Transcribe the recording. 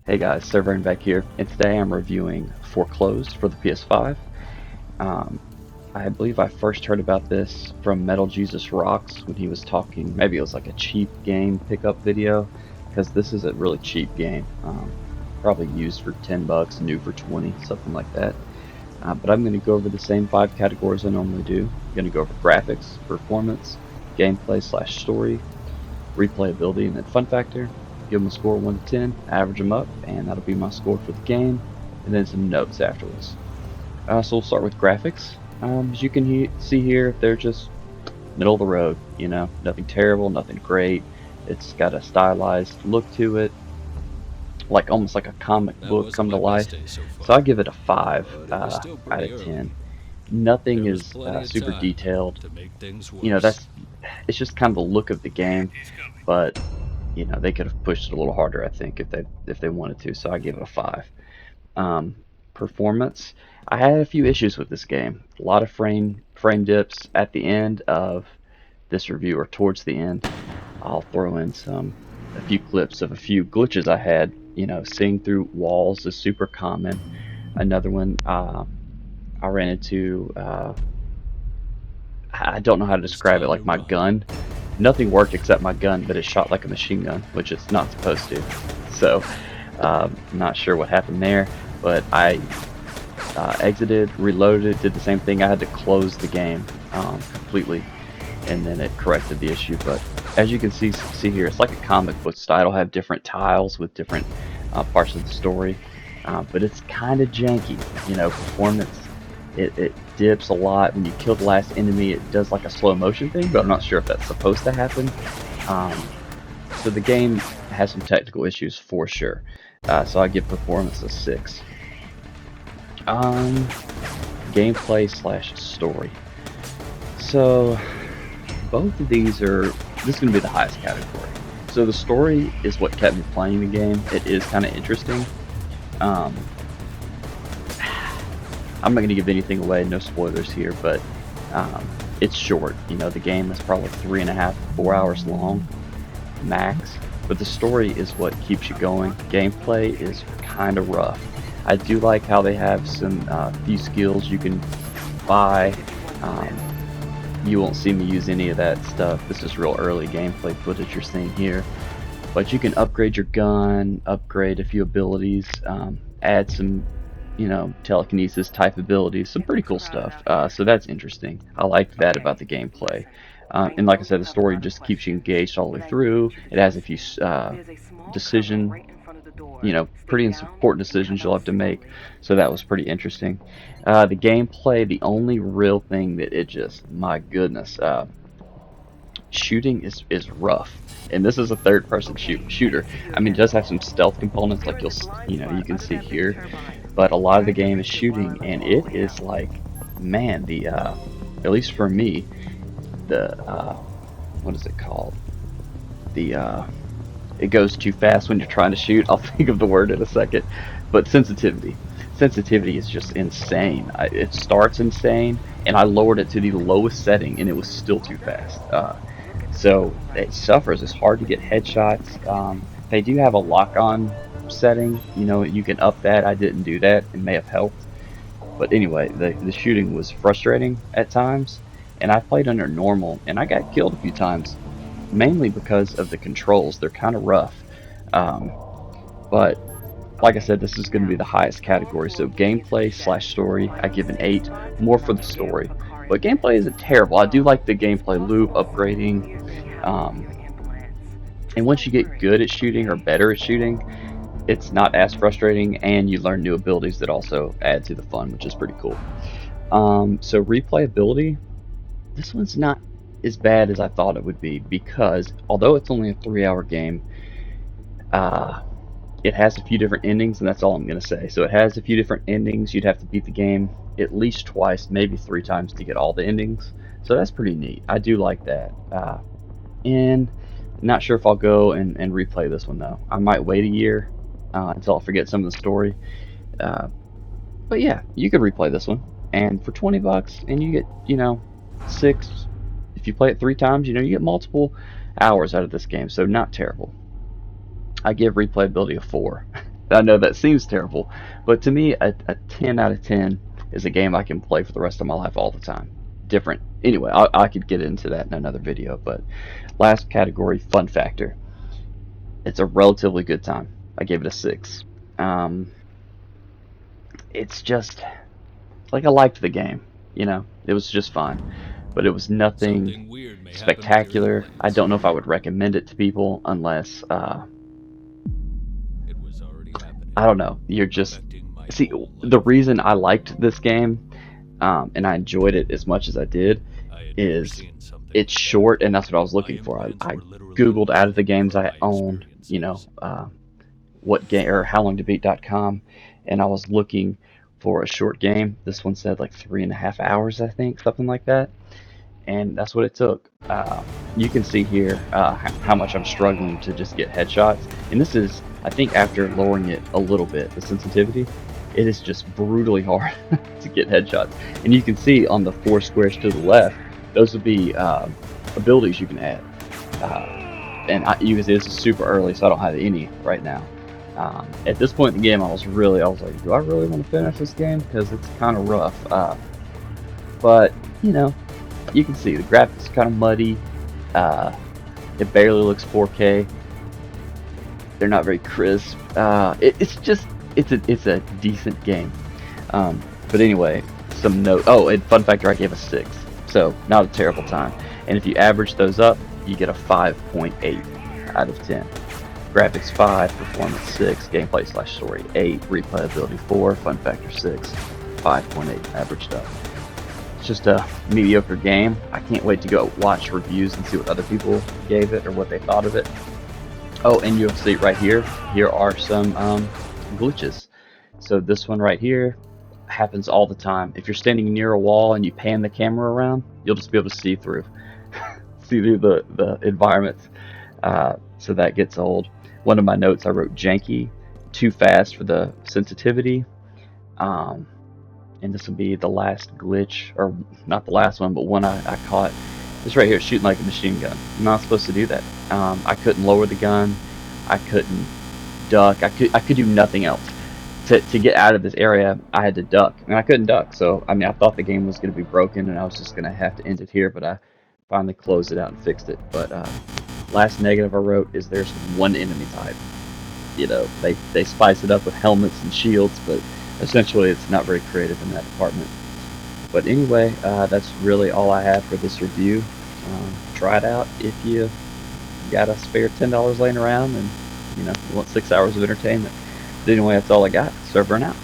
Hey guys, SirVern back here, and today I'm reviewing FORECLOSED for the PS5. Um, I believe I first heard about this from Metal Jesus Rocks when he was talking, maybe it was like a cheap game pickup video, because this is a really cheap game. Probably used for 10 bucks, new for 20, something like that. But I'm going to go over the same 5 categories I normally do. I'm going to go over graphics, performance, gameplay/story, replayability, and then fun factor. Give them a score 1 to 10, average them up, and that'll be my score for the game, and then some notes afterwards. So we'll start with graphics. As you can see here, they're just middle of the road, nothing terrible, nothing great. It's got a stylized look to it, like almost like a comic book come to life. So I give it a 5 out of 10. Nothing is super detailed. It's just kind of the look of the game, but they could have pushed it a little harder, I think, if they wanted to. So I give it a 5. Performance. I had a few issues with this game. A lot of frame dips at the end of this review, or towards the end. I'll throw in a few clips of a few glitches I had. Seeing through walls is super common. Another one I ran into. I don't know how to describe it. Like my gun. Nothing worked except my gun, but it shot like a machine gun, which it's not supposed to. So, not sure what happened there, but I exited, reloaded, did the same thing. I had to close the game completely, and then it corrected the issue. But as you can see here, it's like a comic book style. It'll have different tiles with different parts of the story, but it's kind of janky. Performance. It dips a lot. When you kill the last enemy, it does like a slow motion thing, but I'm not sure if that's supposed to happen. So the game has some technical issues for sure. So I give performance a 6. Gameplay/story. So both of these this is going to be the highest category. So the story is what kept me playing the game. It is kind of interesting. I'm not going to give anything away, no spoilers here, but it's short. The game is probably 3.5 to 4 hours long, max. But the story is what keeps you going. Gameplay is kind of rough. I do like how they have some few skills you can buy. You won't see me use any of that stuff. This is real early gameplay footage you're seeing here. But you can upgrade your gun, upgrade a few abilities, add some telekinesis type abilities, some pretty cool stuff. So that's interesting. I like that about the gameplay. And like I said, the story just keeps you engaged all the way through. It has a few pretty important decisions you'll have to make. So that was pretty interesting. The gameplay, the only real thing that my goodness, shooting is rough. And this is a third-person shooter. I mean, it does have some stealth components, like you can see here. But a lot of the game is shooting, and it is like, man, at least for me, what is it called? It goes too fast when you're trying to shoot. I'll think of the word in a second. But sensitivity is just insane. It starts insane, and I lowered it to the lowest setting, and it was still too fast. So it suffers. It's hard to get headshots. They do have a lock-on setting. You can up that. I didn't do that. It may have helped. But anyway, the shooting was frustrating at times, and I played under normal, and I got killed a few times, mainly because of the controls. They're kind of rough. But like I said, this is going to be the highest category. So gameplay/story, I give an 8, more for the story. But gameplay isn't terrible. I do like the gameplay loop, upgrading. And once you get good at shooting, or better at shooting, it's not as frustrating, and you learn new abilities that also add to the fun, which is pretty cool. So replayability, this one's not as bad as I thought it would be, because although it's only a 3-hour game, it has a few different endings, and that's all I'm going to say. So it has a few different endings. You'd have to beat the game at least twice, maybe 3 times to get all the endings. So that's pretty neat. I do like that. And not sure if I'll go and replay this one, though. I might wait a year until I forget some of the story. But yeah, you could replay this one. And for 20 bucks, and you get, 6. If you play it 3 times, you get multiple hours out of this game. So not terrible. I give replayability a 4. I know that seems terrible, but to me, a 10 out of 10 is a game I can play for the rest of my life all the time. Different. Anyway, I could get into that in another video, but last category, fun factor. It's a relatively good time. I gave it a 6. Um, it's just, like, I liked the game, you know? It was just fun, but it was nothing spectacular. I don't know if I would recommend it to people unless, I don't know, you're just, see, the reason I liked this game, and I enjoyed it as much as I did, is it's short, and that's what I was looking for. I Googled out of the games I own, you know, what game or howlongtobeat.com, and I was looking for a short game. This one said like 3.5 hours, I think, something like that, and that's what it took. You can see here how much I'm struggling to just get headshots, and this is, I think, after lowering it a little bit, the sensitivity, it is just brutally hard to get headshots. And you can see on the 4 squares to the left, those would be abilities you can add. And you can see this is super early, so I don't have any right now. At this point in the game, I was like, do I really want to finish this game? Because it's kind of rough. But, you know, you can see the graphics are kind of muddy. It barely looks 4K. They're not very crisp. It's a decent game. But anyway, some note. Oh, and fun factor, I gave a 6. So not a terrible time. And if you average those up, you get a 5.8 out of 10. Graphics 5, performance 6, gameplay / story 8, replayability 4, fun factor 6, 5.8 averaged up. It's just a mediocre game. I can't wait to go watch reviews and see what other people gave it or what they thought of it. Oh, and you'll see right here, here are some glitches. So this one right here happens all the time. If you're standing near a wall and you pan the camera around, you'll just be able to see through the environment. So that gets old. One of my notes I wrote janky, too fast for the sensitivity. And this will be the last glitch, or not the last one, but one I caught. This right here, shooting like a machine gun. I'm not supposed to do that. I couldn't lower the gun. I couldn't duck. I could do nothing else. To get out of this area, I had to duck, and I couldn't duck. So I mean, I thought the game was going to be broken, and I was just going to have to end it here. But I finally closed it out and fixed it. But last negative I wrote is there's one enemy type. You know, they spice it up with helmets and shields, but essentially it's not very creative in that department. But anyway, that's really all I have for this review. Try it out if you got a spare $10 laying around and, you know, you want 6 hours of entertainment. But anyway, that's all I got. SirVern out.